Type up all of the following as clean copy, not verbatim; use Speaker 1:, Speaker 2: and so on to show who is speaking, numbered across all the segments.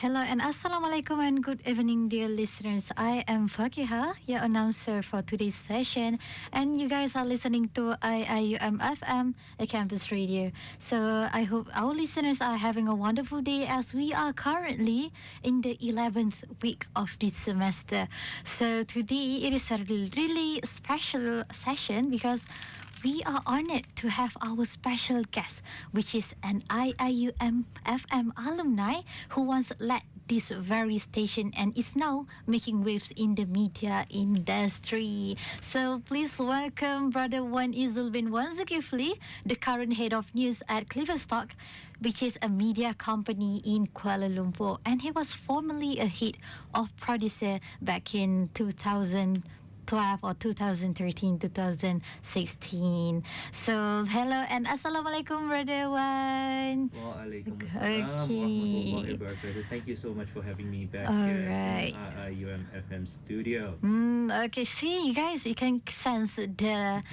Speaker 1: Hello and Assalamualaikum and good evening, dear listeners. I am Fakiha, your announcer for today's session, and you guys are listening to IIUM FM, a campus radio. So I hope our listeners are having a wonderful day as we are currently in the 11th week of this semester. So today it is a really special session because we are honored to have our special guest, which is an IIUM FM alumni who once led this very station and is now making waves in the media industry. So please welcome Br.Wan Eizzul bin Wan Zulkifli, the current head of news at Cliverstock, which is a media company in Kuala Lumpur. And he was formerly a head of producer back in 2012 or 2013, 2016. So, hello and Assalamualaikum, Br.Wan.
Speaker 2: Waalaikumsalam warahmatullahi wabarakatuh. Thank you so much for having me back here in IIUM FM studio.
Speaker 1: Okay, see, you guys, you can sense the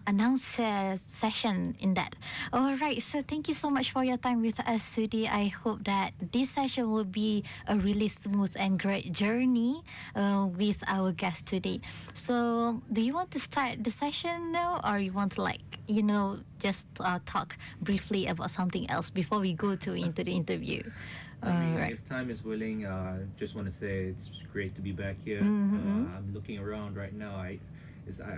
Speaker 1: announcer session in that. All right, so thank you so much for your time with us today. I hope that this session will be a really smooth and great journey with our guest today. So, do you want to start the session now, or you want to just talk briefly about something else before we go into the interview?
Speaker 2: If time is willing, just want to say it's great to be back here. I'm looking around right now. I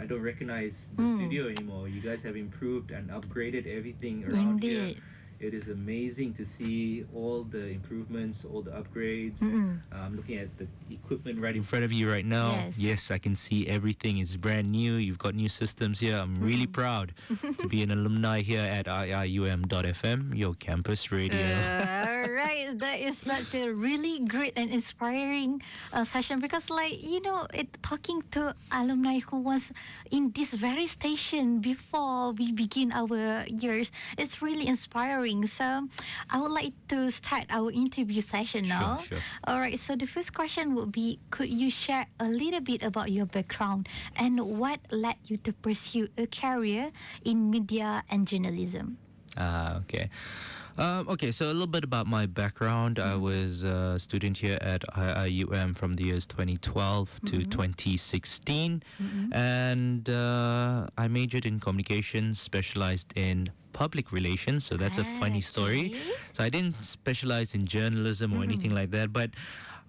Speaker 2: don't recognize the studio anymore. You guys have improved and upgraded everything around here. It is amazing to see all the improvements, all the upgrades. I'm looking at the equipment right in front of you right now. Yes, I can see everything is brand new. You've got new systems here. I'm really proud to be an alumni here at IIUM.FM, your campus radio.
Speaker 1: All right, that is such a really great and inspiring session because, talking to alumni who was in this very station before we begin our years, it's really inspiring. So I would like to start our interview session now.
Speaker 2: Sure.
Speaker 1: All right, so the first question would be, could you share a little bit about your background and what led you to pursue a career in media and journalism?
Speaker 2: Okay. So a little bit about my background. I was a student here at IIUM from the years 2012 to 2016. And I majored in communications, specialized in public relations. So that's a funny story. So I didn't specialize in journalism or anything like that. But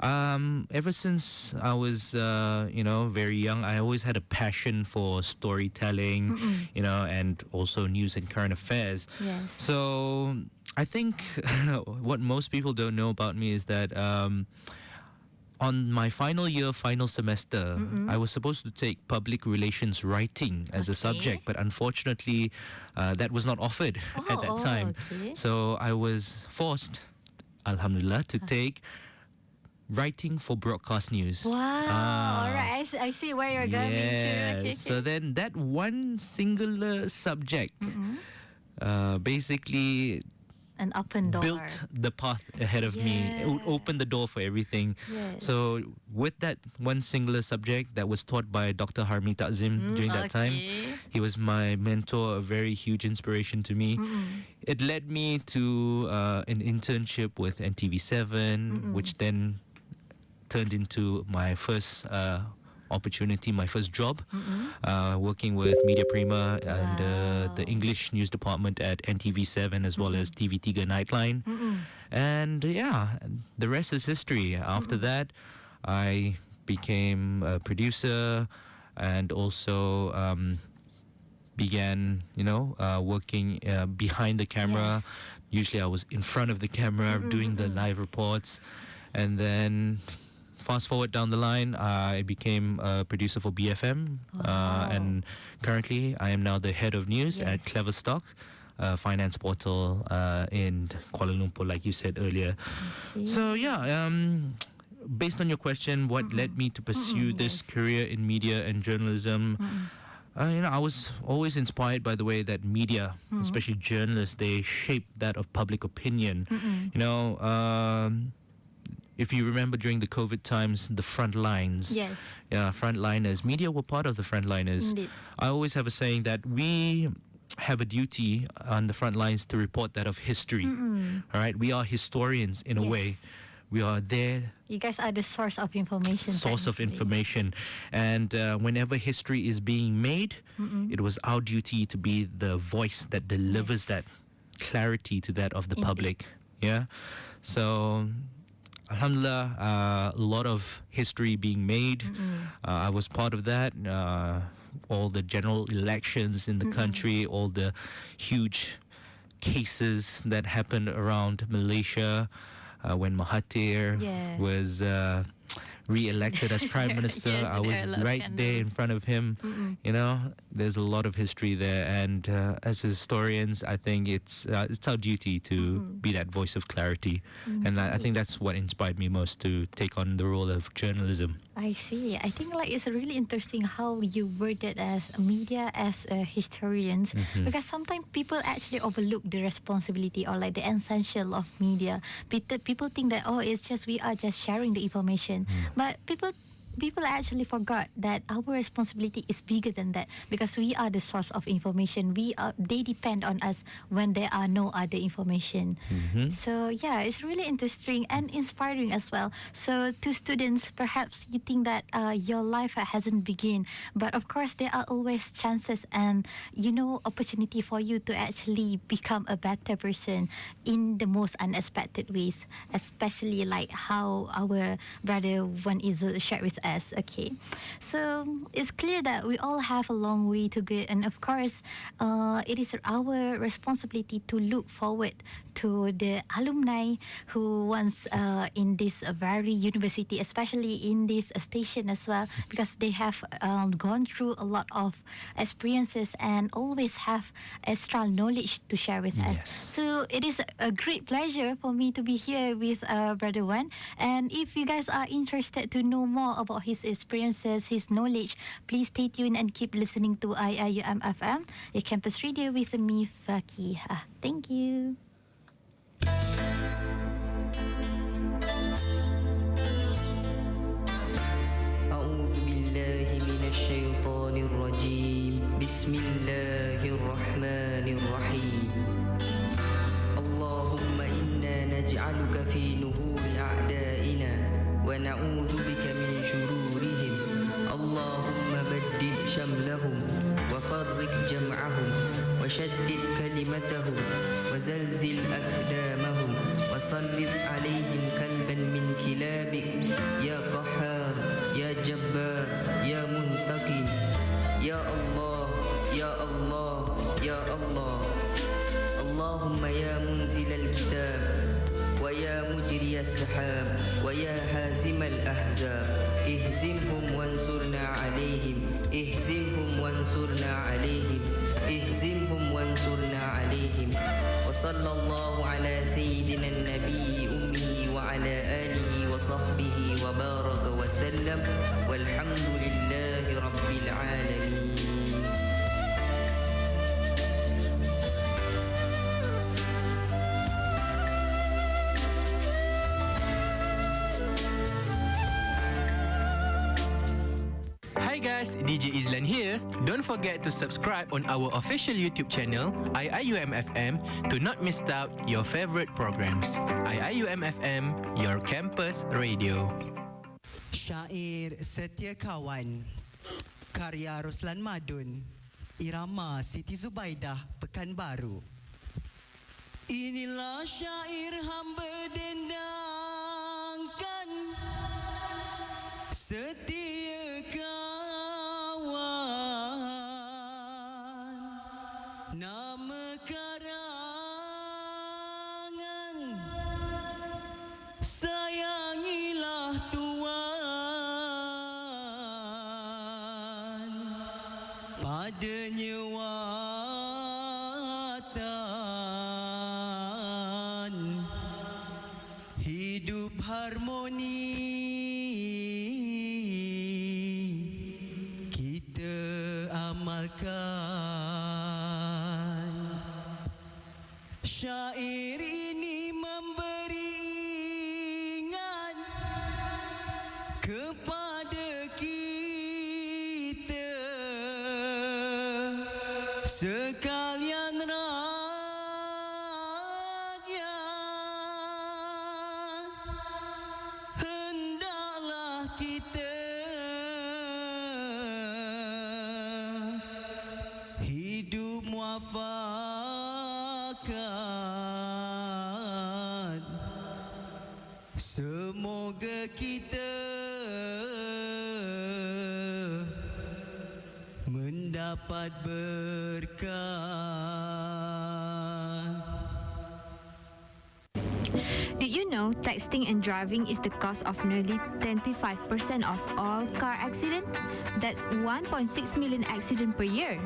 Speaker 2: ever since I was, very young, I always had a passion for storytelling, and also news and current affairs.
Speaker 1: Yes.
Speaker 2: So I think what most people don't know about me is that on my final semester, I was supposed to take public relations writing as a subject, but unfortunately, that was not offered at that time. So I was forced, alhamdulillah, to take writing for broadcast news.
Speaker 1: Wow. All right. I see where you're going to. Okay.
Speaker 2: So then that one singular subject basically
Speaker 1: an open door.
Speaker 2: Built the path ahead of me. It would open the door for everything.
Speaker 1: Yes.
Speaker 2: So with that one singular subject that was taught by Dr. Harmi Takzim during that time, he was my mentor, a very huge inspiration to me. It led me to an internship with NTV7, which then turned into my first opportunity, my first job, working with Media Prima and the English news department at NTV7 as well as TV3 Nightline. And the rest is history. After that, I became a producer and also began, working behind the camera.
Speaker 1: Yes.
Speaker 2: Usually I was in front of the camera doing the live reports. And then fast forward down the line, I became a producer for BFM, and currently I am now the head of news at Cliverstock, finance portal in Kuala Lumpur, like you said earlier. So based on your question, what led me to pursue this career in media and journalism? I was always inspired by the way that media, especially journalists, they shape that of public opinion. If you remember during the COVID times, the front lines.
Speaker 1: Yes.
Speaker 2: Frontliners. Media were part of the frontliners.
Speaker 1: Indeed.
Speaker 2: I always have a saying that we have a duty on the front lines to report that of history. All right, we are historians in a way. We are there,
Speaker 1: You guys are the source of information.
Speaker 2: source of
Speaker 1: technically.
Speaker 2: information. And whenever history is being made, it was our duty to be the voice that delivers
Speaker 1: Yes.
Speaker 2: that clarity to that of the
Speaker 1: Indeed.
Speaker 2: public. Yeah. So, alhamdulillah, a lot of history being made. I was part of that. All the general elections in the country, all the huge cases that happened around Malaysia when Mahathir
Speaker 1: Yeah.
Speaker 2: was re-elected as prime minister.
Speaker 1: Yes,
Speaker 2: I
Speaker 1: and
Speaker 2: was
Speaker 1: there are a lot of
Speaker 2: right there in
Speaker 1: scandals.
Speaker 2: front of him. You know, there's a lot of history there, and as historians, I think it's our duty to be that voice of clarity, and I think that's what inspired me most to take on the role of journalism.
Speaker 1: I see. I think like it's really interesting how you worded as media as historians, because sometimes people actually overlook the responsibility or like the essential of media. People think that it's just we are just sharing the information, but people actually forgot that our responsibility is bigger than that, because we are the source of information. They depend on us when there are no other information. So yeah, it's really interesting and inspiring as well. So to students, perhaps you think that your life hasn't begun, but of course there are always chances and opportunity for you to actually become a better person in the most unexpected ways, especially like how our brother Wan Eizzul shared with us. Okay, so it's clear that we all have a long way to go, and of course it is our responsibility to look forward to the alumni who once in this very university, especially in this station as well, because they have gone through a lot of experiences and always have extra knowledge to share with us.
Speaker 2: Yes.
Speaker 1: So it is a great pleasure for me to be here with Brother Wan. And if you guys are interested to know more about his experiences, his knowledge, please stay tuned and keep listening to IIUM FM, your campus radio with me, Fakihah. Thank you.
Speaker 3: أعوذ بالله من الشيطان الرجيم بسم الله الرحمن الرحيم اللهم إنا نجعلك في نهور أعدائنا ونعوذ بك من شرورهم اللهم بدل شملهم وفرق جمعهم وشدد كلمتهم وزلزل أقدامهم وسلط عليهم كلبا من كلابك يا قهار يا جبار يا منتقم يا الله يا الله يا الله اللهم يا منزل الكتاب ويا مجري السحاب ويا هازم الأحزاب اهزمهم وانصرنا عليهم اهزمهم وانصرنا عليهم اهزمهم وانصرنا عليهم وصلى الله على سيدنا النبي أمي وعلى آله وصحبه وبارك وسلم والحمد لله رب العالمين.
Speaker 4: Hi guys, DJ Izlan here. Don't forget to subscribe on our official YouTube channel, IIUM-FM, to not miss out your favorite programs. IIUM-FM, your campus radio.
Speaker 5: Syair Setia Kawan, karya Roslan Madun, irama Siti Zubaidah Pekanbaru. Inilah syair hamba dendangkan, setia kawan, nama karangan, sayangilah Tuan, padanya watan, hidup harmoni, kita amalkan. Syair ini memberi ingat kepada kita sekalian rakyat, Semoga kita mendapat berkah.
Speaker 6: Did you know texting and driving is the cause of nearly 25% of all car accidents? That's 1.6 million accidents per year.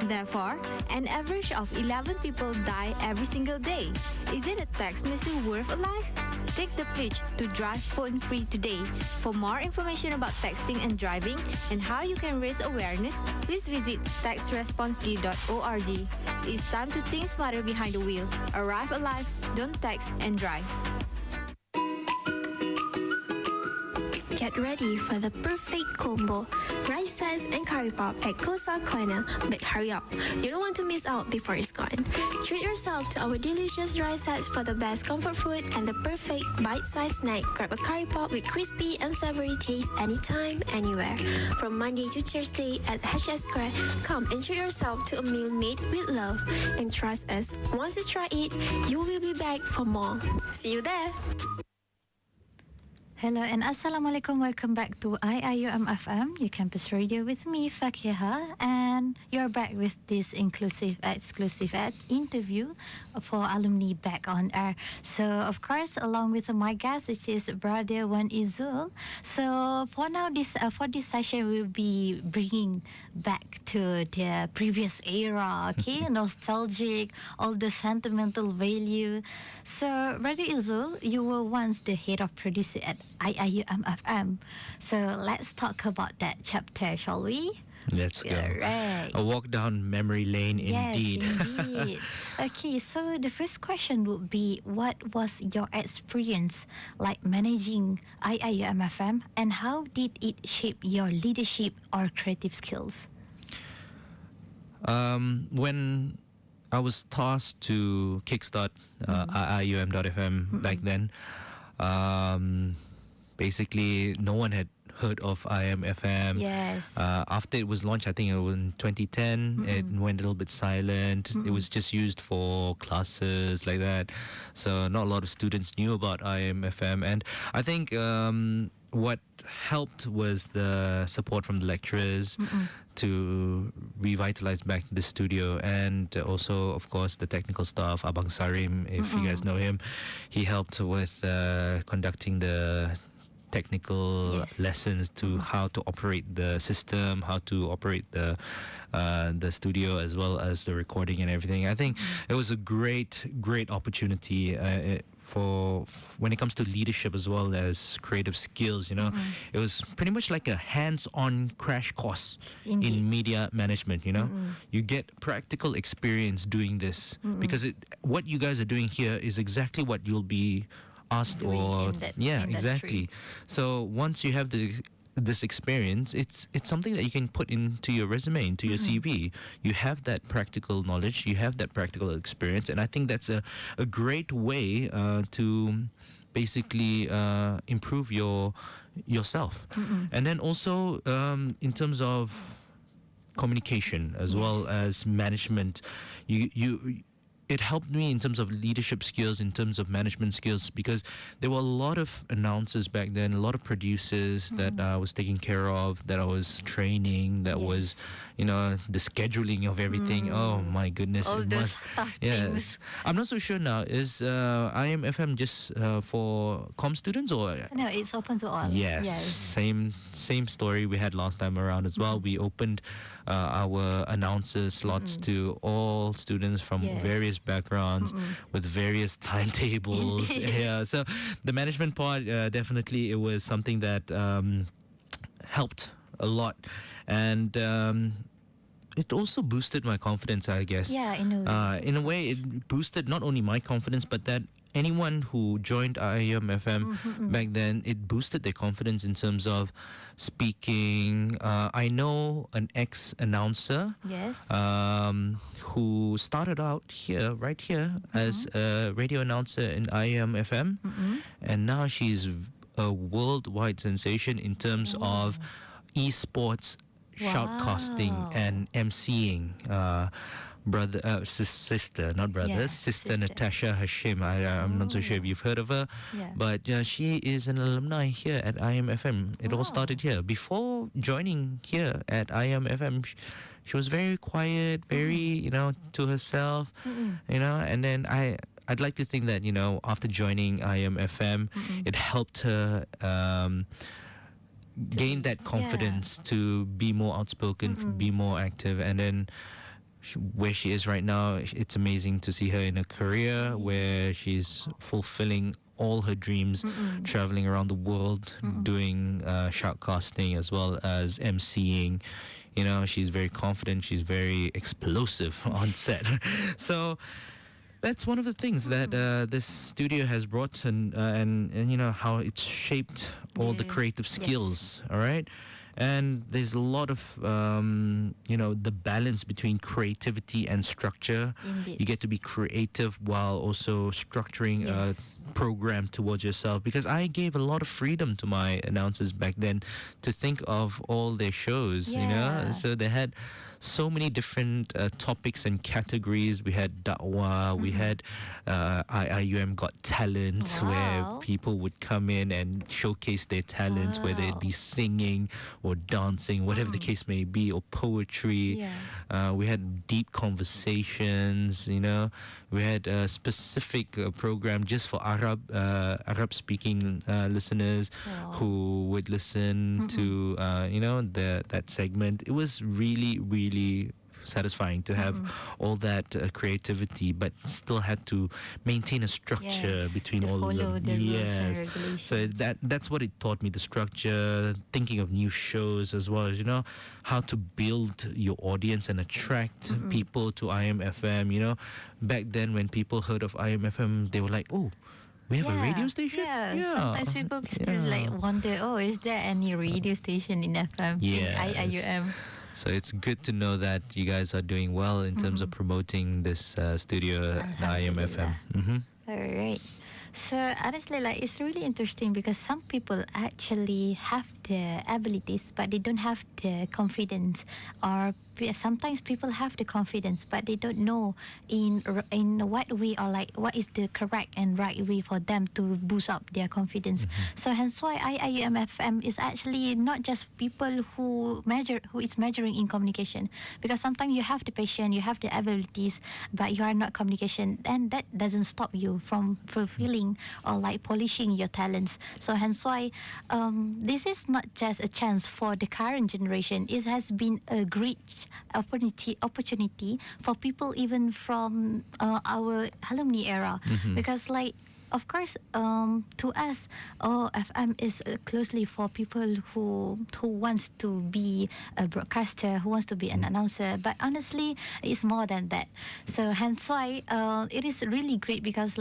Speaker 6: Therefore, an average of 11 people die every single day. Isn't a text message worth a life? Take the pledge to drive phone-free today. For more information about texting and driving and how you can raise awareness, please visit textresponsibly.org. It's time to think smarter behind the wheel. Arrive alive, don't text and drive.
Speaker 7: Get ready for the perfect combo. Rice size and curry pop at Kosa Corner. But hurry up, you don't want to miss out before it's gone. Treat yourself to our delicious rice sides for the best comfort food and the perfect bite-sized snack. Grab a curry pop with crispy and savory taste anytime, anywhere. From Monday to Thursday at HS Square, come and treat yourself to a meal made with love. And trust us, once you try it, you will be back for more. See you there.
Speaker 1: Hello and Assalamualaikum. Welcome back to IIUM FM, your campus radio with me, Fakiha, and you're back with this exclusive interview for alumni back on air. So, of course, along with my guest, which is Br.Wan Eizzul. So, for now, for this session, we'll be bringing back to the previous era, okay, nostalgic, all the sentimental value. So, Br.Wan Eizzul, you were once the head of producer at IIUM FM. So let's talk about that chapter, shall we?
Speaker 2: Let's go.
Speaker 1: Right.
Speaker 2: A walk down memory lane, indeed.
Speaker 1: Yes, indeed. Okay, so the first question would be, what was your experience like managing IIUM FM, and how did it shape your leadership or creative skills?
Speaker 2: When I was tasked to kickstart IIUM.FM back then, basically no one had heard of IMFM.
Speaker 1: Yes.
Speaker 2: After it was launched, I think it was in 2010, it went a little bit silent. It was just used for classes like that. So not a lot of students knew about IMFM. And I think what helped was the support from the lecturers to revitalize back the studio, and also, of course, the technical staff, Abang Sarim, if you guys know him. He helped with conducting the technical lessons to how to operate the system, how to operate the studio, as well as the recording and everything. I think it was a great opportunity for when it comes to leadership as well as creative skills. You know, it was pretty much like a hands-on crash course in media management. You know, you get practical experience doing this because what you guys are doing here is exactly what you'll be asked or exactly. So once you have this experience, it's something that you can put into your resume, into your CV. You have that practical knowledge, you have that practical experience, and I think that's a great way to basically improve yourself. And then also in terms of communication as well as management, it helped me in terms of leadership skills, in terms of management skills, because there were a lot of announcers back then, a lot of producers that I was taking care of, that I was training, that was, you know, the scheduling of everything. Oh my goodness.
Speaker 1: All those tough things.
Speaker 2: I'm not so sure now. Is IMFM just for comm students or?
Speaker 1: No, it's open to all.
Speaker 2: Yes. Same story we had last time around as well. We opened our announcer slots to all students from various backgrounds with various timetables. So the management part, definitely it was something that helped a lot, and it also boosted my confidence, I guess.
Speaker 1: In
Speaker 2: a way, it boosted not only my confidence, but that anyone who joined IIUM back then, it boosted their confidence in terms of speaking. I know an ex-announcer who started out right here, as a radio announcer in IIUM, and now she's a worldwide sensation in terms of esports shoutcasting and emceeing. sister, not brother,
Speaker 1: Yeah,
Speaker 2: sister
Speaker 1: sister.
Speaker 2: Natasha Hashim. I'm not so sure if you've heard of her,
Speaker 1: Yeah.
Speaker 2: but she is an alumni here at IMFM. It all started here. Before joining here at IMFM, she was very quiet, very, to herself, and then I'd like to think that, after joining IMFM, it helped her gain that confidence to be more outspoken, be more active, and then where she is right now, it's amazing to see her in a career where she's fulfilling all her dreams, traveling around the world, doing shoutcasting as well as emceeing. She's very confident, she's very explosive on set. So that's one of the things that this studio has brought, and how it's shaped all the creative skills. All right. And there's a lot of, the balance between creativity and structure.
Speaker 1: Indeed.
Speaker 2: You get to be creative while also structuring a program towards yourself. Because I gave a lot of freedom to my announcers back then to think of all their shows, So they had so many different topics and categories. We had Da'wah, we had IIUM Got Talent, where people would come in and showcase their talents, whether it be singing or dancing, whatever the case may be, or poetry. We had deep conversations, We had a specific program just for Arab-speaking listeners who would listen to, that segment. It was really, really satisfying to have all that creativity, but still had to maintain a structure between all of them.
Speaker 1: The rules and regulations.
Speaker 2: So that's what it taught me, the structure, thinking of new shows, as well as how to build your audience and attract people to IMFM. Back then when people heard of IMFM, they were like, oh, we have a radio station?
Speaker 1: Yeah. Sometimes people still wonder, is there any radio station in FM, in IIUM?
Speaker 2: So it's good to know that you guys are doing well in terms of promoting this studio at IMFM.
Speaker 1: All right. So honestly, it's really interesting because some people actually have the abilities, but they don't have the confidence. Or sometimes people have the confidence, but they don't know in what way, or what is the correct and right way for them to boost up their confidence. So hence why IIUM-FM is actually not just people who is measuring in communication, because sometimes you have the passion, you have the abilities, but you are not communication, and that doesn't stop you from fulfilling or polishing your talents. So hence why this is not just a chance for the current generation. It has been a great opportunity for people even from our alumni era, because of course, to us, FM is closely for people who wants to be a broadcaster, who wants to be an announcer. But honestly, it's more than that. So hence why it is really great, because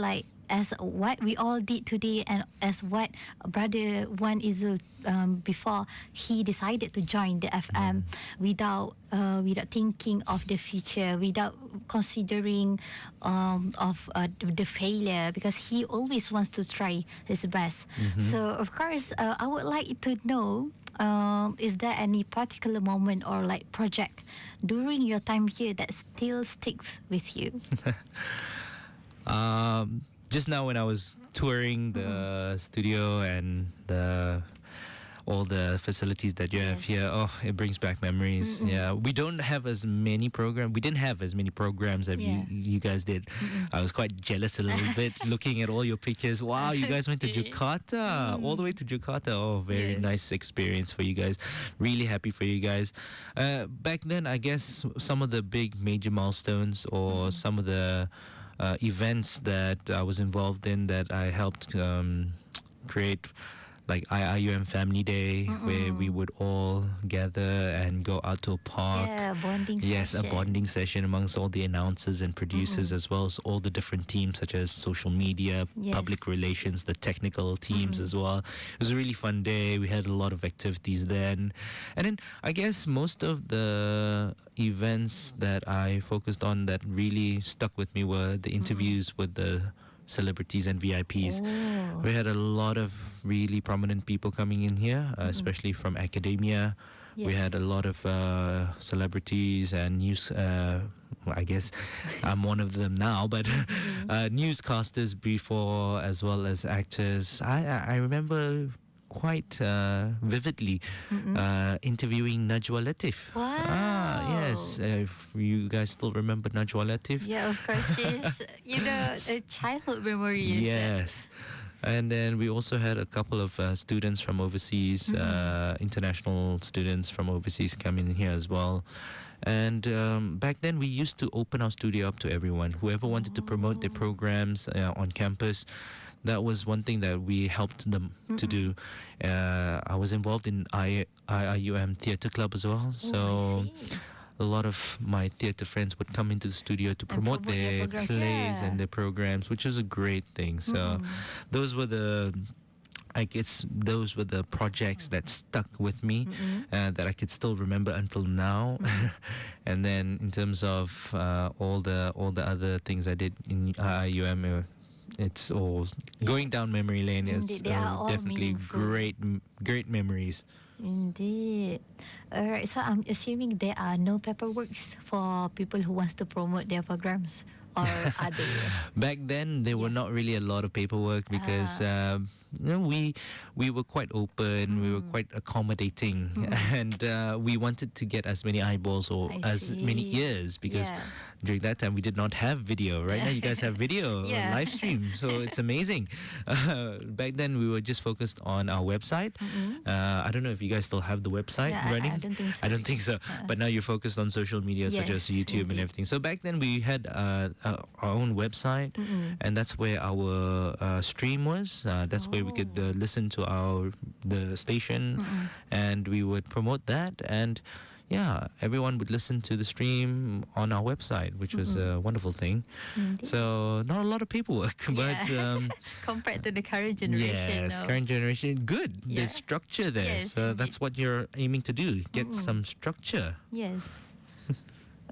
Speaker 1: as what we all did today, and as what Br.Wan Eizzul before he decided to join the FM without thinking of the future, without considering of the failure, because he always wants to try his best. So of course, I would like to know, is there any particular moment or project during your time here that still sticks with you?
Speaker 2: Just now when I was touring the studio and all the facilities that you have here, it brings back memories. Yeah, we don't have as many programs. We didn't have as many programs as you guys did. I was quite jealous a little bit looking at all your pictures. Wow, you guys went to Jakarta, all the way to Jakarta. Oh, very nice experience for you guys. Really happy for you guys. Back then, I guess some of the big major milestones or some of the events that I was involved in, that I helped create, like IIUM Family Day, where we would all gather and go out to a park.
Speaker 1: Yeah, bonding
Speaker 2: Yes,
Speaker 1: session.
Speaker 2: a bonding session amongst all the announcers and producers, as well as all the different teams, such as social media, public relations, the technical teams as well. It was a really fun day. We had a lot of activities then. And then I guess most of the events that I focused on that really stuck with me were the interviews with the celebrities and VIPs. We had a lot of really prominent people coming in here, especially from academia. We had a lot of celebrities and news I guess I'm one of them now, but newscasters before, as well as actors. I remember quite vividly interviewing Najwa Latif.
Speaker 1: Wow.
Speaker 2: Yes. If you guys still remember Najwa Latif?
Speaker 1: Yeah, of course. She's, a childhood memory.
Speaker 2: Yes. And then we also had a couple of students from overseas, international students from overseas coming in here as well. And back then we used to open our studio up to everyone. Whoever wanted to promote their programs on campus, that was one thing that we helped them to do. I was involved in IIUM Theatre Club as well. So
Speaker 1: I see.
Speaker 2: a lot of my theatre friends would come into the studio to promote their
Speaker 1: programs,
Speaker 2: plays
Speaker 1: yeah.
Speaker 2: and their programs, which was a great thing. So those were the projects that stuck with me, that I could still remember until now. And then in terms of all the other things I did in IIUM, it's all going down memory lane. Is
Speaker 1: Indeed, they are all
Speaker 2: definitely
Speaker 1: meaningful.
Speaker 2: great memories.
Speaker 1: Indeed. Alright, so I'm assuming there are no paperworks for people who wants to promote their programs, or are they?
Speaker 2: Back then, there were not really a lot of paperwork because we were quite open, we were quite accommodating, and we wanted to get as many eyeballs or
Speaker 1: I
Speaker 2: as many
Speaker 1: see.
Speaker 2: ears because
Speaker 1: Yeah.
Speaker 2: during that time we did not have video. Right now, you guys have video,
Speaker 1: Yeah.
Speaker 2: live stream, so it's amazing. Back then, we were just focused on our website. I don't know if you guys still have the website
Speaker 1: Yeah,
Speaker 2: running.
Speaker 1: I don't think so.
Speaker 2: I don't think so. But now you're focused on social media such as
Speaker 1: Yes,
Speaker 2: YouTube and
Speaker 1: indeed.
Speaker 2: everything. So back then we had our own website, and that's where our stream was. That's where we could listen to the station, and we would promote that. And yeah, everyone would listen to the stream on our website, which was a wonderful thing.
Speaker 1: Indeed.
Speaker 2: So not a lot of paperwork, but
Speaker 1: Compared to the current generation.
Speaker 2: yes,
Speaker 1: no.
Speaker 2: current generation, good.
Speaker 1: Yeah.
Speaker 2: There's structure there.
Speaker 1: Yes,
Speaker 2: So that's what you're aiming to do. Get some structure.
Speaker 1: Yes.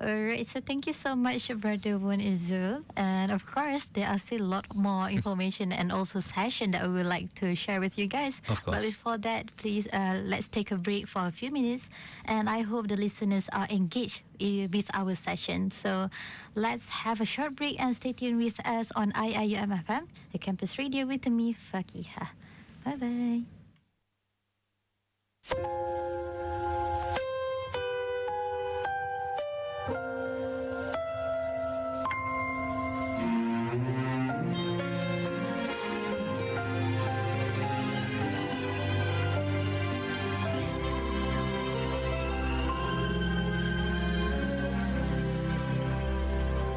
Speaker 1: Alright, so thank you so much, Br.Wan Eizzul. And of course, there are still a lot more information and also session that we would like to share with you guys.
Speaker 2: Of course.
Speaker 1: But before that, please let's take a break for a few minutes. And I hope the listeners are engaged with our session. So let's have a short break and stay tuned with us on IIUM FM, the campus radio with me, Fakiha. Bye-bye.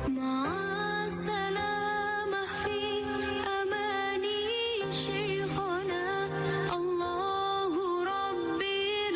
Speaker 7: مع السلامة في أماني شيخنا الله ربي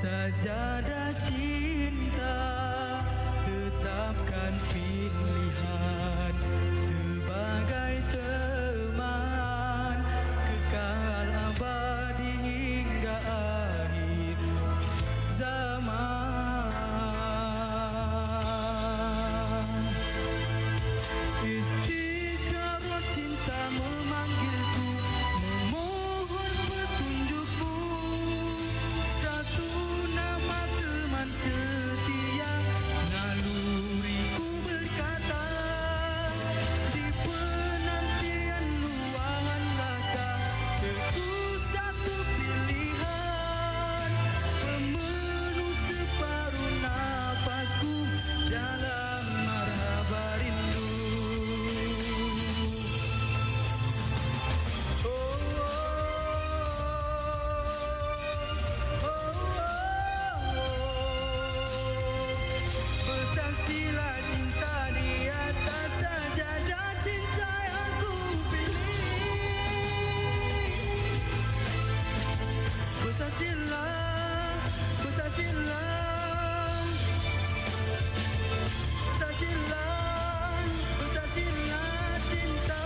Speaker 5: Sajadah cinta, tetapkan pilihan sebagai teman kekal abadi hingga akhir zaman. Istiqamah cinta memanggilku, memohon petunjukmu. Satu nama teman setia, naluriku berkata, di penantian luangan rasa, teguh satu pilihan, pemenuh separuh nafasku dalam marhaba rindu. Oh, oh, oh, oh, oh. Bersaksilah cinta di atas sajadah cinta yang ku pilih. Bersaksilah, bersaksilah, bersaksilah, bersaksilah cinta.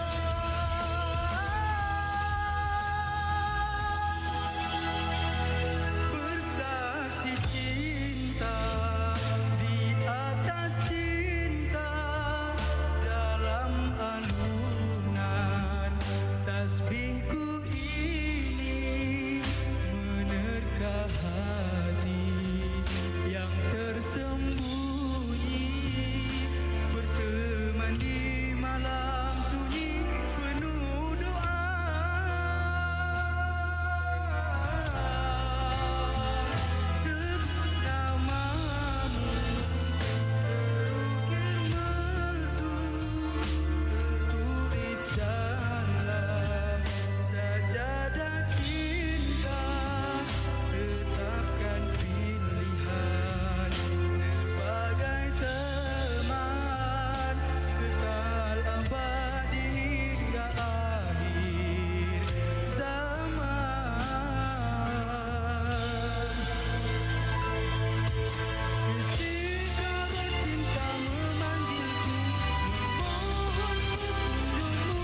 Speaker 5: Bersaksi cinta di atas cinta, dalam alunan tasbihku ini menerka hati yang tersembunyi, berteman di malam sunyi penuh doa. Sebut namamu, terukir merdu, tertulis dalam sajadah cinta, tetapkan pilihan sebagai teman kekal abadi hingga akhir zaman. Istiqamah cinta memanggilku, memohon petunjukmu.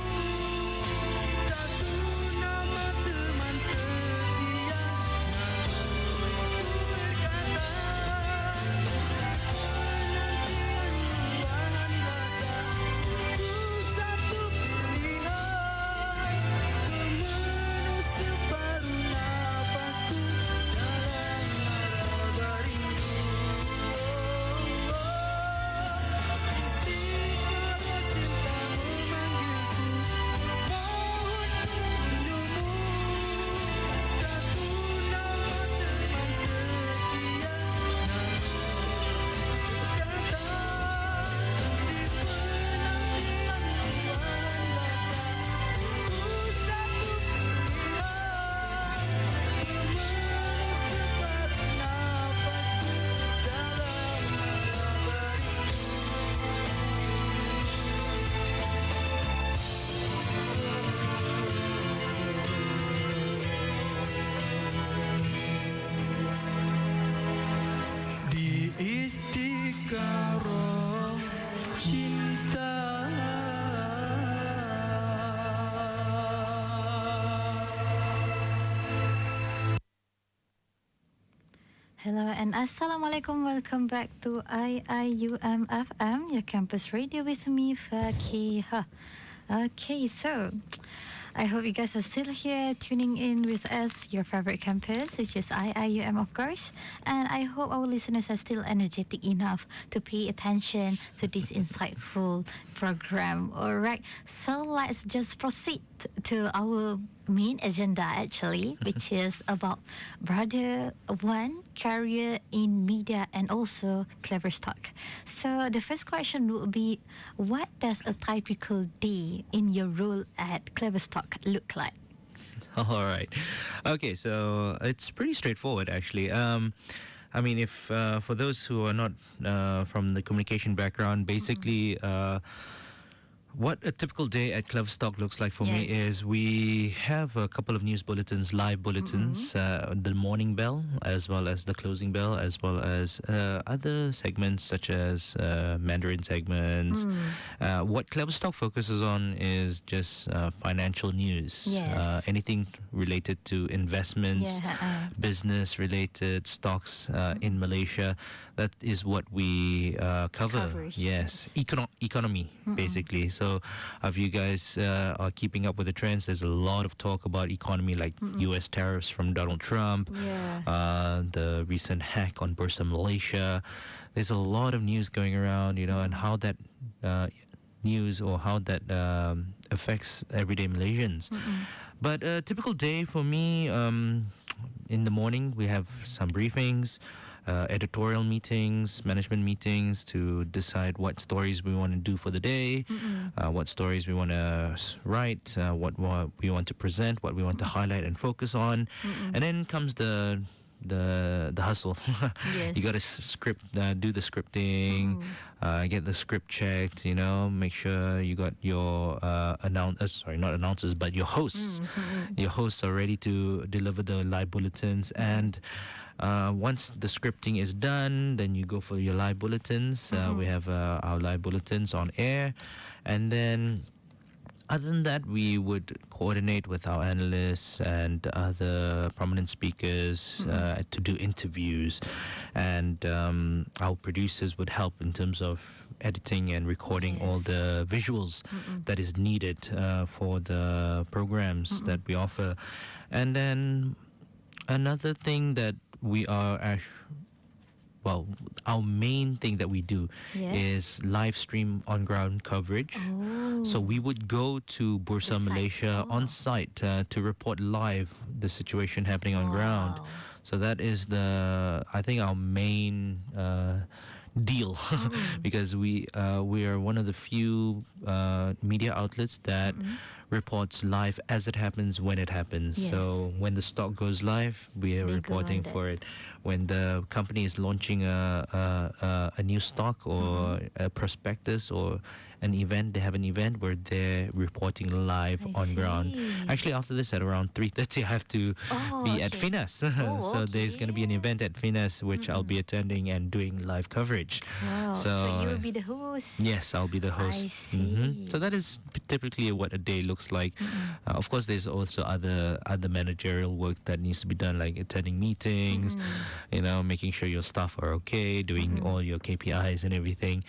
Speaker 5: Satu nama teman setia, naluriku berkata, penantian luangan rasa, teguh satu pilihan, pemenuh separuh nafasku dalam marhaba rindu. Istiqamah cinta memanggilku, mohon petunjukmu. Satu nama teman setia, naluriku berkata, di penantian luangan rasa, teguh satu pilihan, pemenuh separuh nafasku dalam marhaba rindu. Di istiqarah cinta.
Speaker 1: Hello and Assalamualaikum. Welcome back to IIUM FM, your campus radio with me, Fakihah. Okay, so I hope you guys are still here tuning in with us, your favorite campus, which is IIUM, of course. And I hope our listeners are still energetic enough to pay attention to this insightful program. All right, so let's just proceed to our main agenda, actually, which is about Br.Wan, career in media and also Clever Stock. So the first question would be, what does a typical day in your role at Clever Stock look like?
Speaker 2: All right. Okay, so it's pretty straightforward, actually. I mean, if for those who are not from the communication background, basically What a typical day at Clubstock looks like for me is we have a couple of news bulletins, live bulletins, the morning bell, as well as the closing bell, as well as other segments such as Mandarin segments. What Clubstock focuses on is just financial news, anything related to investments, business related stocks in Malaysia. That is what we cover. Yes, economy basically. So if you guys are keeping up with the trends, there's a lot of talk about economy, like U.S. tariffs from Donald Trump, the recent hack on Bursa Malaysia. There's a lot of news going around, and how that news or how that affects everyday Malaysians. But a typical day for me, in the morning we have some briefings, editorial meetings, management meetings to decide what stories we want to do for the day, what stories we want to write, what we want to present, what we want to highlight and focus on. And then comes the hustle. You got to script, do the scripting, get the script checked, make sure you got your not announcers, but your hosts. Your hosts are ready to deliver the live bulletins. And once the scripting is done, then you go for your live bulletins. We have our live bulletins on air. And then other than that, we would coordinate with our analysts and other prominent speakers to do interviews. And our producers would help in terms of editing and recording all the visuals that is needed for the programs that we offer. And then another thing that we are our main thing that we do is live stream on-ground coverage. So we would go to Bursa Malaysia on site to report live the situation happening on ground. So that is I think our main deal because we are one of the few media outlets that reports live as it happens when it happens. So when the stock goes live, we are reporting for it. When the company is launching a new stock or a prospectus or an event, they have an event where they're reporting live on ground. Actually, after this at around 3:30, I have to be at Finas. So there's going to be an event at Finas which I'll be attending and doing live coverage.
Speaker 1: So you'll be the host?
Speaker 2: Yes, I'll be the host.
Speaker 1: I see.
Speaker 2: So that is typically what a day looks like. Of course, there's also other managerial work that needs to be done, like attending meetings, making sure your staff are okay, doing all your KPIs and everything.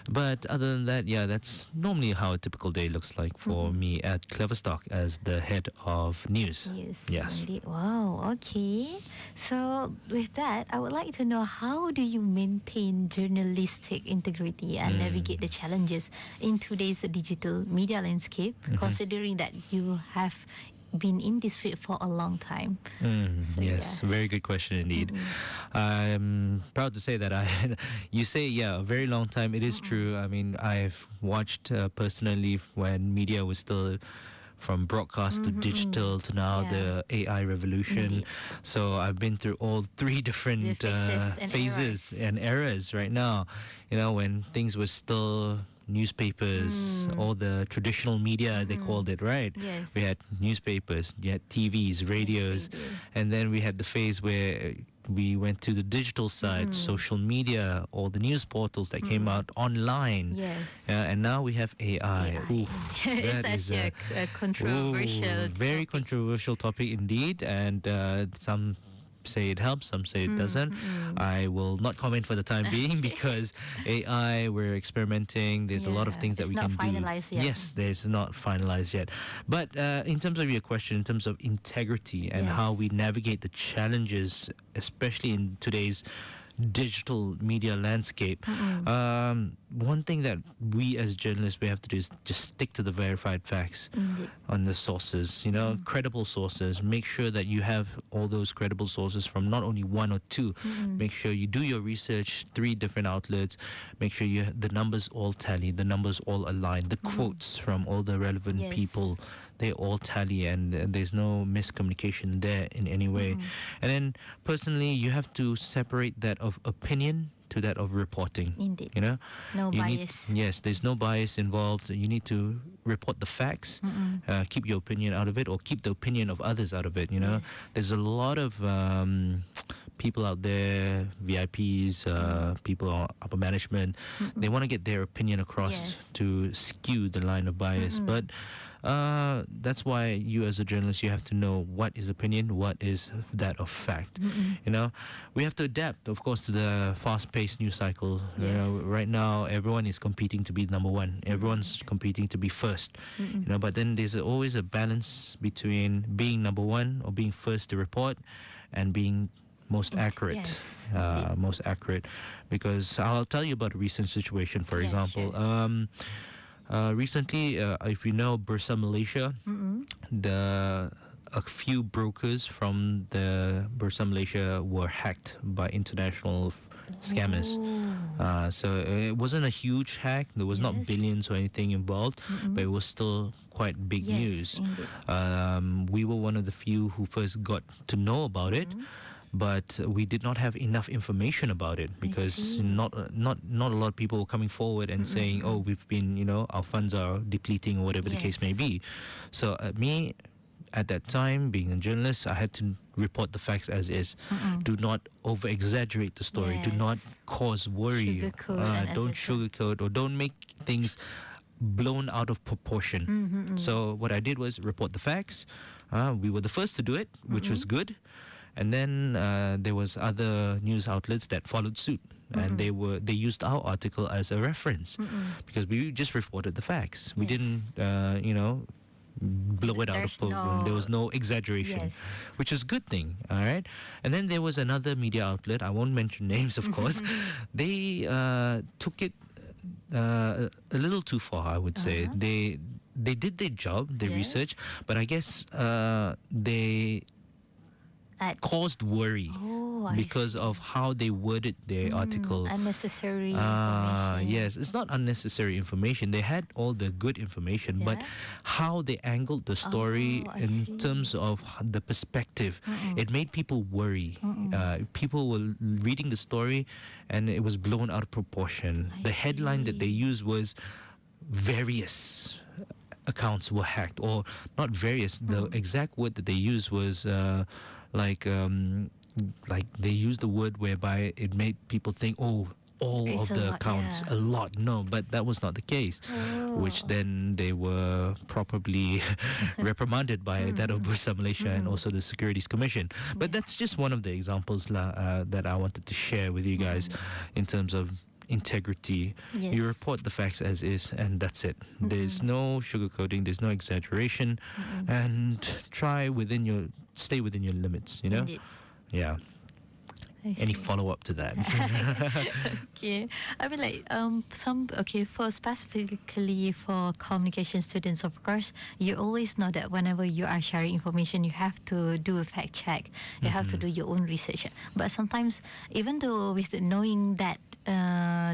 Speaker 2: But other than that, that's normally how a typical day looks like for me at Cleverstock as the head of news.
Speaker 1: Yes. Indeed. Wow, okay. So with that, I would like to know, how do you maintain journalistic integrity and navigate the challenges in today's digital media landscape, considering that you have been in this field for a long time? Very good question indeed. I'm proud to say that you say a very long time. It is true. I mean, I've watched personally when media was still from broadcast to digital to now the AI revolution. So I've been through all three different phases and eras right now. When things were still newspapers, all the traditional media, they called it, right? Yes.
Speaker 2: We had newspapers, you had TVs, radios, and then we had the phase where we went to the digital side, social media, all the news portals that came out online.
Speaker 1: Yes.
Speaker 2: And now we have AI.
Speaker 1: It's such a controversial
Speaker 2: very controversial topic indeed, and some say it helps, some say it doesn't. I will not comment for the time being because AI, we're experimenting. There's a lot of things that we can do.
Speaker 1: It's not finalized yet.
Speaker 2: Yes, it's not finalized yet. But in terms of your question, in terms of integrity and how we navigate the challenges, especially in today's digital media landscape, one thing that we as journalists we have to do is just stick to the verified facts on the sources, credible sources. Make sure that you have all those credible sources from not only one or two. Make sure you do your research, 3 different outlets. Make sure the numbers all tally, the numbers all align, the quotes from all the relevant people they all tally, and there's no miscommunication there in any way. And then personally, you have to separate that of opinion to that of reporting.
Speaker 1: Indeed.
Speaker 2: You know,
Speaker 1: No
Speaker 2: you
Speaker 1: bias.
Speaker 2: yes, there's no bias involved. You need to report the facts, keep your opinion out of it, or keep the opinion of others out of it. You know,
Speaker 1: Yes.
Speaker 2: there's a lot of people out there, VIPs, people on upper management. They want to get their opinion across
Speaker 1: Yes.
Speaker 2: to skew the line of bias, but that's why you as a journalist, you have to know what is opinion, what is that of fact. You know, we have to adapt, of course, to the fast-paced news cycle. You know,
Speaker 1: Yes.
Speaker 2: right now everyone is competing to be number one. Everyone's competing to be first. You know, but then there's always a balance between being number one or being first to report and being most accurate.
Speaker 1: Yes,
Speaker 2: Most accurate, because I'll tell you about a recent situation. For
Speaker 1: Yeah,
Speaker 2: example,
Speaker 1: sure.
Speaker 2: recently, if you know Bursa Malaysia, a few brokers from the Bursa Malaysia were hacked by international scammers. So it wasn't a huge hack. There was not
Speaker 1: Yes.
Speaker 2: billions or anything involved, but it was still quite big
Speaker 1: Yes,
Speaker 2: news.
Speaker 1: indeed.
Speaker 2: We were one of the few who first got to know about it. But we did not have enough information about it because
Speaker 1: see.
Speaker 2: not a lot of people were coming forward and saying, "Oh, we've been, our funds are depleting," or whatever the case may
Speaker 1: Yes.
Speaker 2: be. So me, at that time, being a journalist, I had to report the facts as is. Do not over exaggerate the story. Do not
Speaker 1: Yes.
Speaker 2: cause worry.
Speaker 1: Sugarcoat and
Speaker 2: Don't
Speaker 1: etc.
Speaker 2: sugarcoat or don't make things blown out of proportion. So what I did was report the facts. We were the first to do it, which was good. And then there was other news outlets that followed suit, and they used our article as a reference because we just reported the facts. We
Speaker 1: Yes.
Speaker 2: didn't, blow it out of
Speaker 1: There's
Speaker 2: proportion. There was no exaggeration,
Speaker 1: Yes.
Speaker 2: which is a good thing. All right. And then there was another media outlet. I won't mention names, of course. They took it a little too far, I would say. They did their job, their research,
Speaker 1: Yes.
Speaker 2: but I guess they caused worry
Speaker 1: I
Speaker 2: because
Speaker 1: see.
Speaker 2: of how they worded their article.
Speaker 1: Unnecessary information.
Speaker 2: Yes, it's not unnecessary information. They had all the good information, but
Speaker 1: Yeah.
Speaker 2: how they angled the story
Speaker 1: I
Speaker 2: in
Speaker 1: see.
Speaker 2: terms of the perspective, it made people worry. People were reading the story and it was blown out of proportion. The headline that they used was various accounts were hacked, or not various. The exact word that they used was like they used the word whereby it made people think, oh, all
Speaker 1: It's
Speaker 2: of
Speaker 1: a
Speaker 2: the
Speaker 1: lot,
Speaker 2: accounts,
Speaker 1: yeah.
Speaker 2: a lot. No, but that was not the case, which then they were properly reprimanded by that of Bursa Malaysia and also the Securities Commission. But that's just one of the examples that I wanted to share with you guys in terms of integrity. You
Speaker 1: Yes.
Speaker 2: report the facts as is, and that's it. There's no sugarcoating, there's no exaggeration, and stay within your limits,
Speaker 1: Indeed.
Speaker 2: Yeah.
Speaker 1: I
Speaker 2: Any
Speaker 1: see.
Speaker 2: follow-up to that?
Speaker 1: Okay, I mean like for specifically for communication students, of course, you always know that whenever you are sharing information, you have to do a fact check. You have to do your own research. But sometimes, even though with knowing that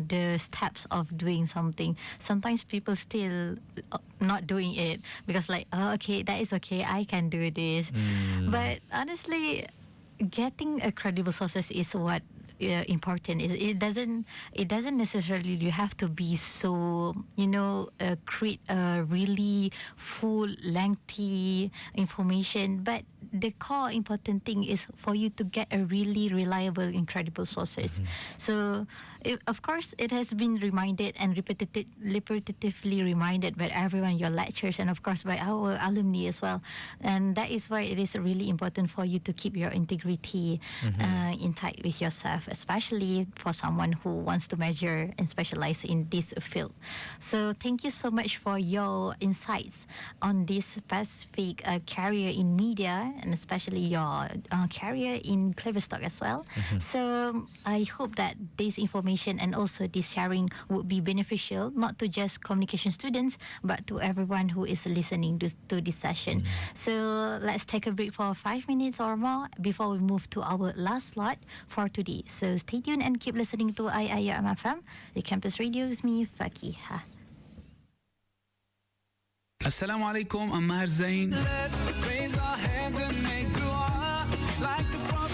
Speaker 1: the steps of doing something, sometimes people still not doing it because like, oh, okay, that is okay, I can do this. But honestly, getting a credible sources is what important is. It doesn't necessarily you have to be so create a really full lengthy information, but the core important thing is for you to get a really reliable and credible sources. So of course it has been reminded and repetitively reminded by everyone, your lectures, and of course by our alumni as well, and that is why it is really important for you to keep your integrity intact with yourself, especially for someone who wants to measure and specialize in this field. So thank you so much for your insights on this specific career in media, and especially your career in Cleverstock as well. So I hope that this information and also this sharing would be beneficial, not to just communication students, but to everyone who is listening to this session. So let's take a break for 5 minutes or more before we move to our last slot for today. So stay tuned and keep listening to IIUM FM, the campus radio with me, Fakiha.
Speaker 8: Assalamu alaikum, I'm Maher Zain.
Speaker 5: Let's raise our hands and make dua like the Prophet.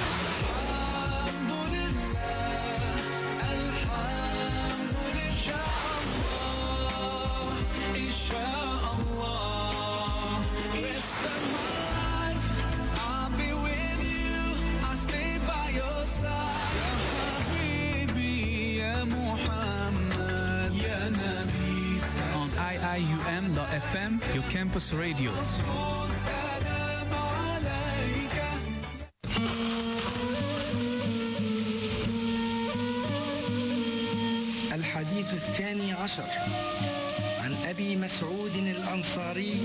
Speaker 8: On IIUM.FM, your campus radio.
Speaker 9: الحديث الثاني عشر عن أبي مسعود الأنصاري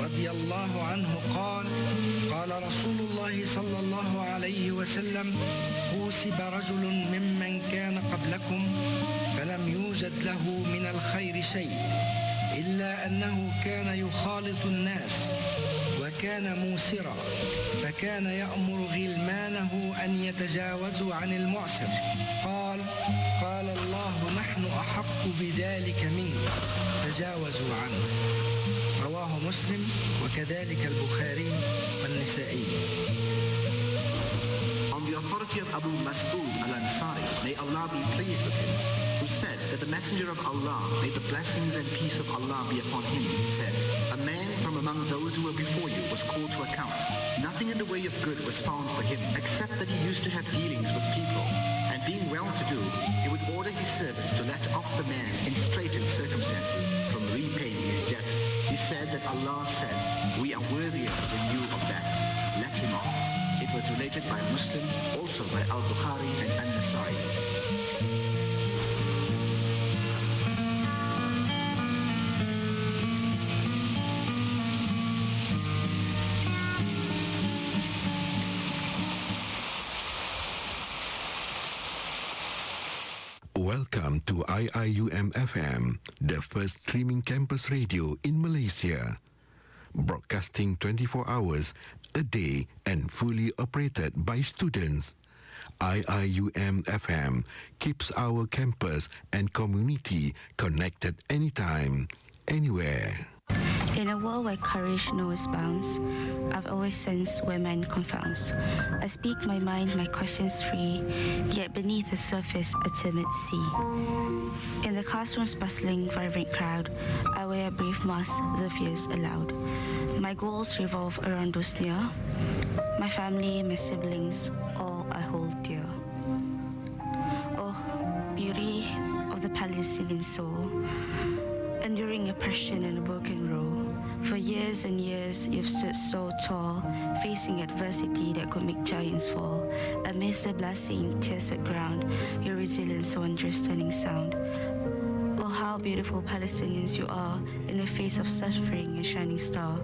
Speaker 9: رضي الله عنه قال قال رسول الله صلى الله عليه وسلم حوسب رجل ممن كان قبلكم فلم يوجد له من الخير شيء إلا أنه كان يخالط الناس وكان موسرا فكان يأمر غلمانه أن يتجاوزوا عن المعسر قال الله نحن أحق بذلك منك تجاوزوا عنه رواه مسلم وكذلك البخاري والنسائي.
Speaker 10: On the authority of Abu Mas'ud al-Ansari, may Allah be pleased with him, who said that the Messenger of Allah, may the blessings and peace of Allah be upon him, said, a man from among those who were before you was called to account. Nothing in the way of good was found for him, except that he used to have dealings with people. And being well-to-do, he would order his servants to let off the man in straitened circumstances from repaying his debt. He said that Allah said, we are worthier than you of that. Let him off. It was related by Muslim, also by Al-Bukhari and An-Nasai.
Speaker 11: Welcome to IIUM FM, the first streaming campus radio in Malaysia. Broadcasting 24 hours a day and fully operated by students. IIUM FM keeps our campus and community connected anytime, anywhere.
Speaker 12: In a world where courage knows bounds, I've always sensed where man confounds. I speak my mind, my questions free, yet beneath the surface a timid sea. In the classroom's bustling, vibrant crowd, I wear a brief mask, the fears aloud. My goals revolve around those near. My family, my siblings, all I hold dear. Oh, beauty of the Palestinian soul, enduring oppression and a broken role. For years and years, you've stood so tall, facing adversity that could make giants fall. Amidst the blessing, tears at ground, your resilience wondrous turning sound. Oh, how beautiful Palestinians you are, in the face of suffering a shining star.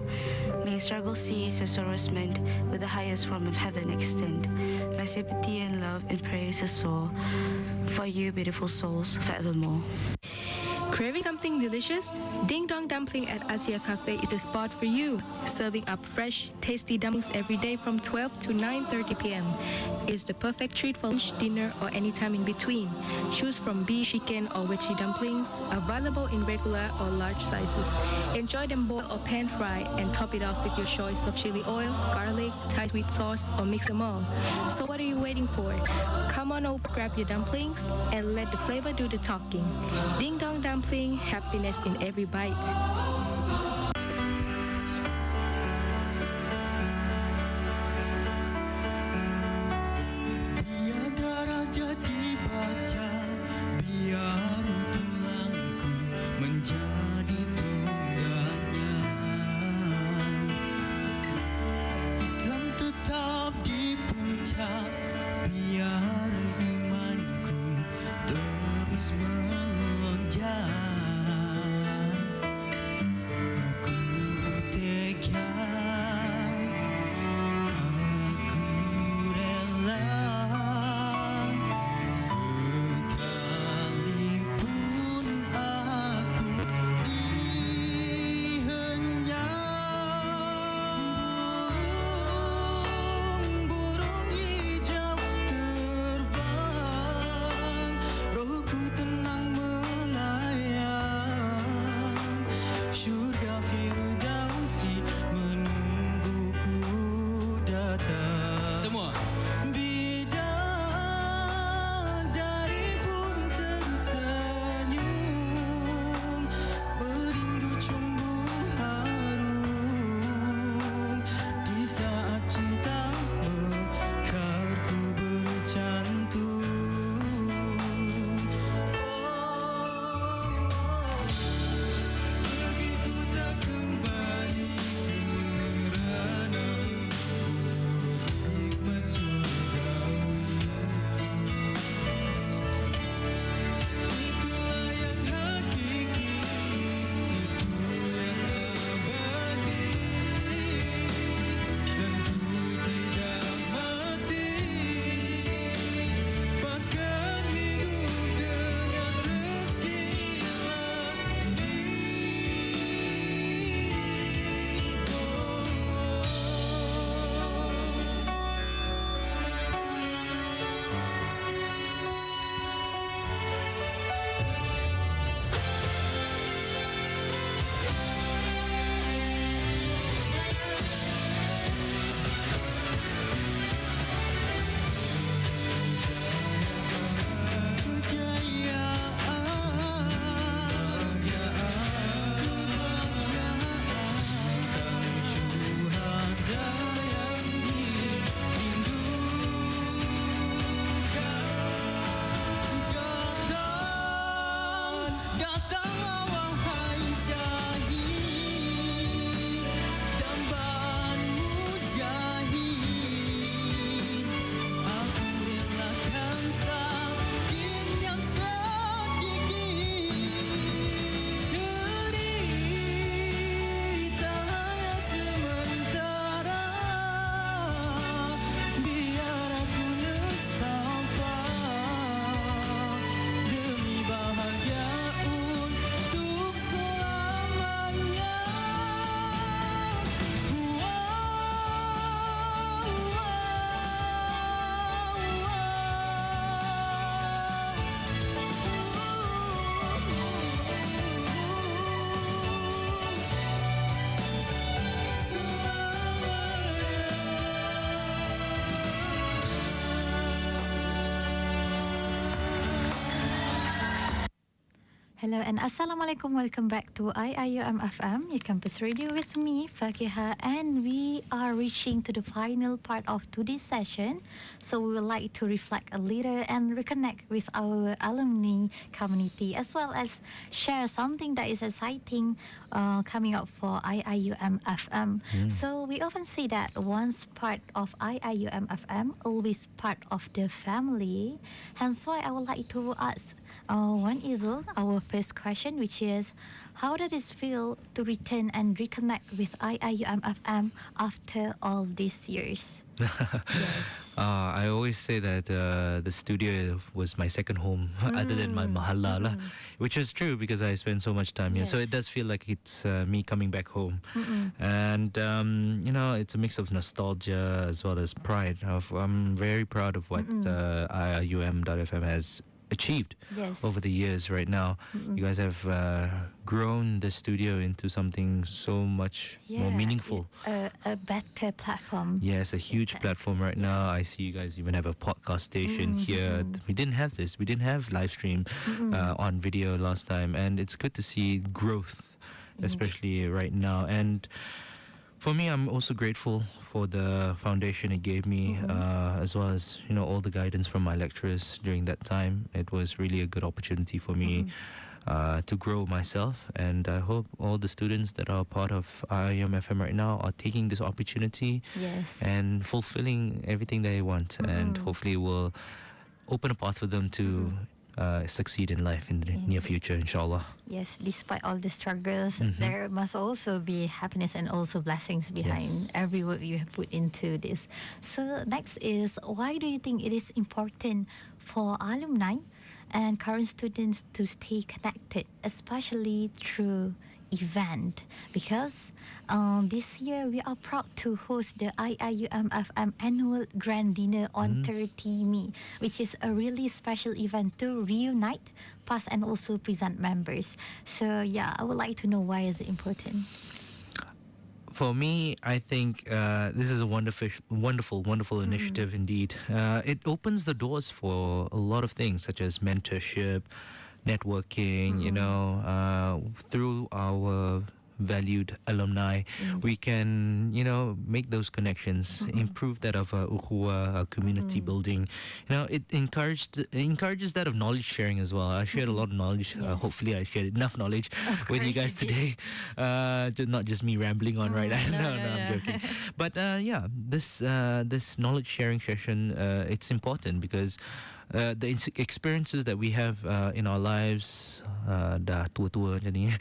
Speaker 12: May struggle cease, your sorrows mend, with the highest form of heaven extend. My sympathy and love and praise is soar, for you beautiful souls forevermore.
Speaker 13: Craving something delicious? Ding Dong Dumpling at Asia Cafe is the spot for you. Serving up fresh, tasty dumplings every day from 12 to 9:30 p.m. It's the perfect treat for lunch, dinner, or any time in between. Choose from beef, chicken, or veggie dumplings, available in regular or large sizes. Enjoy them boiled or pan-fried and top it off with your choice of chili oil, garlic, Thai sweet sauce, or mix them all. So what are you waiting for? Come on over, grab your dumplings, and let the flavor do the talking. Ding Dong Dumpling, happiness in every bite.
Speaker 1: Hello and Assalamualaikum. Welcome back to IIUM FM, your campus radio with me, Fakiha, and we are reaching to the final part of today's session. So we would like to reflect a little and reconnect with our alumni community, as well as share something that is exciting coming up for IIUM FM. So we often say that once part of IIUM FM, always part of the family. Hence why I would like to ask Wan Eizzul our first question, which is, how does it feel to return and reconnect with IIUM FM after all these years? Yes.
Speaker 2: I always say that the studio was my second home, other than my mahalla, lah, which is true because I spend so much time here. So it does feel like it's me coming back home. And, it's a mix of nostalgia as well as pride. I'm very proud of what IIUM.FM has achieved over the years right now. You guys have grown the studio into something so much more meaningful.
Speaker 1: A better platform.
Speaker 2: Yes, a huge platform right now. I see you guys even have a podcast station here. We didn't have this. We didn't have live stream on video last time. And it's good to see growth, especially right now. And for me, I'm also grateful for the foundation it gave me, as well as all the guidance from my lecturers during that time. It was really a good opportunity for me to grow myself, and I hope all the students that are part of IIUM FM right now are taking this opportunity and fulfilling everything they want, and hopefully will open a path for them to succeed in life in the near future, inshallah.
Speaker 1: Yes, despite all the struggles, there must also be happiness and also blessings behind every work you have put into this. So next is, why do you think it is important for alumni and current students to stay connected, especially through event? Because this year we are proud to host the IIUM FM annual grand dinner on 30 May, which is a really special event to reunite past and also present members. So yeah, I would like to know, why is it important?
Speaker 2: For me, I think this is a wonderful initiative indeed. It opens the doors for a lot of things, such as mentorship, networking, through our valued alumni, we can, make those connections, improve that of ukhuwah, community building. It encourages that of knowledge sharing as well. I shared a lot of knowledge. Hopefully I shared enough knowledge with you guys today. Not just me rambling on right now. No, I'm joking. But this knowledge sharing session, it's important because the experiences that we have in our lives, dah tua-tua macam ni.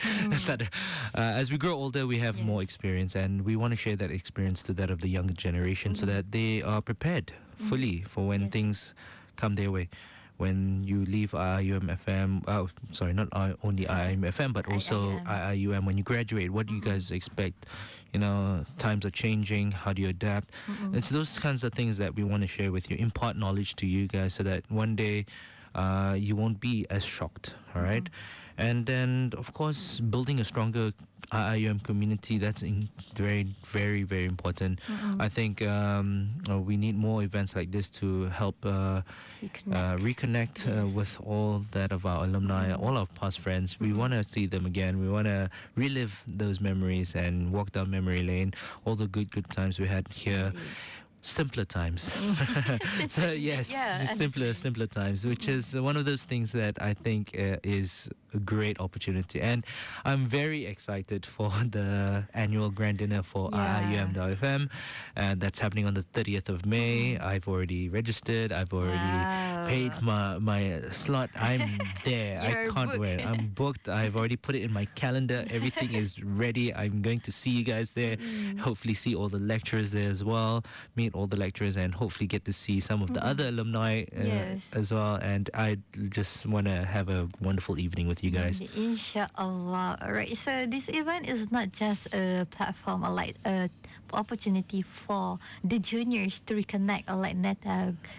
Speaker 2: As we grow older, we have more experience, and we want to share that experience to that of the younger generation so that they are prepared fully for when things come their way. When you leave IIUM FM, not only IIUM FM, but also IIUM, when you graduate, what do you guys expect? Times are changing. How do you adapt? It's those kinds of things that we want to share with you, impart knowledge to you guys so that one day you won't be as shocked, all right? And then, of course, building a stronger IIUM community, that's very, very, very important. I think we need more events like this to help reconnect with all that of our alumni, all our past friends. We want to see them again. We want to relive those memories and walk down memory lane, all the good times we had here. Simpler times. So yes, simpler times, which is one of those things that I think is a great opportunity. And I'm very excited for the annual grand dinner for IIUM.FM, and that's happening on the 30th of May. I've already registered. I've already paid my slot. I'm there. I can't wait. I'm booked. I've already put it in my calendar. Everything is ready. I'm going to see you guys there. Hopefully see all the lecturers there as well. Meet all the lecturers and hopefully get to see some of the other alumni as well. And I just want to have a wonderful evening with you guys.
Speaker 1: Inshallah. Alright, so this event is not just a platform or like a opportunity for the juniors to reconnect or like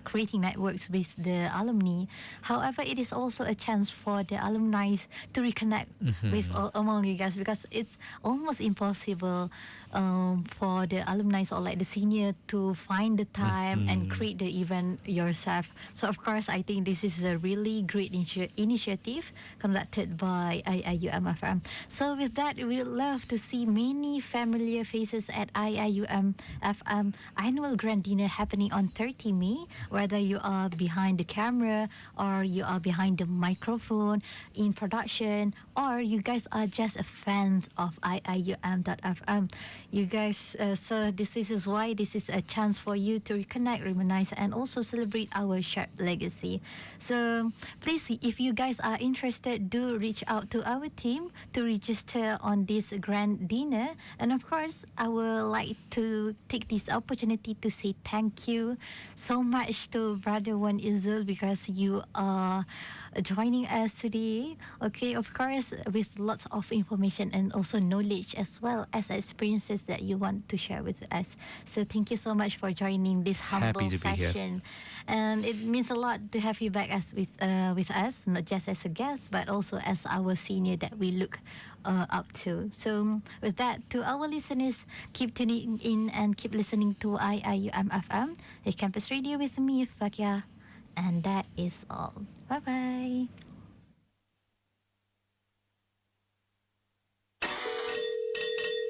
Speaker 1: creating networks with the alumni. However, it is also a chance for the alumni to reconnect with among you guys, because it's almost impossible for the alumni or like the senior to find the time and create the event yourself. So of course, I think this is a really great initiative conducted by IIUM-FM. So with that, we would love to see many familiar faces at IIUM-FM annual grand dinner happening on 30 May, whether you are behind the camera or you are behind the microphone in production, or you guys are just fans of IIUM.FM. You guys, so this is why this is a chance for you to reconnect, reminisce, and also celebrate our shared legacy. So please, if you guys are interested, do reach out to our team to register on this grand dinner. And of course, I would like to take this opportunity to say thank you so much to Br.Wan Eizzul, because you are joining us today. Okay, of course, with lots of information and also knowledge as well as experiences that you want to share with us. So thank you so much for joining this humble session. And it means a lot to have you back as with us, not just as a guest, but also as our senior that we look up to. So with that, to our listeners, keep tuning in and keep listening to IIUM-FM, a campus radio with me, Fakia. And that is all. Bye-bye.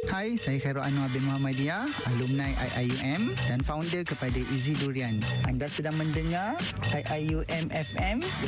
Speaker 14: Hai, saya Khairul Anwar bin Muhammadiyah, alumni IIUM dan founder kepada Easy Durian. Anda sedang mendengar IIUM FM, your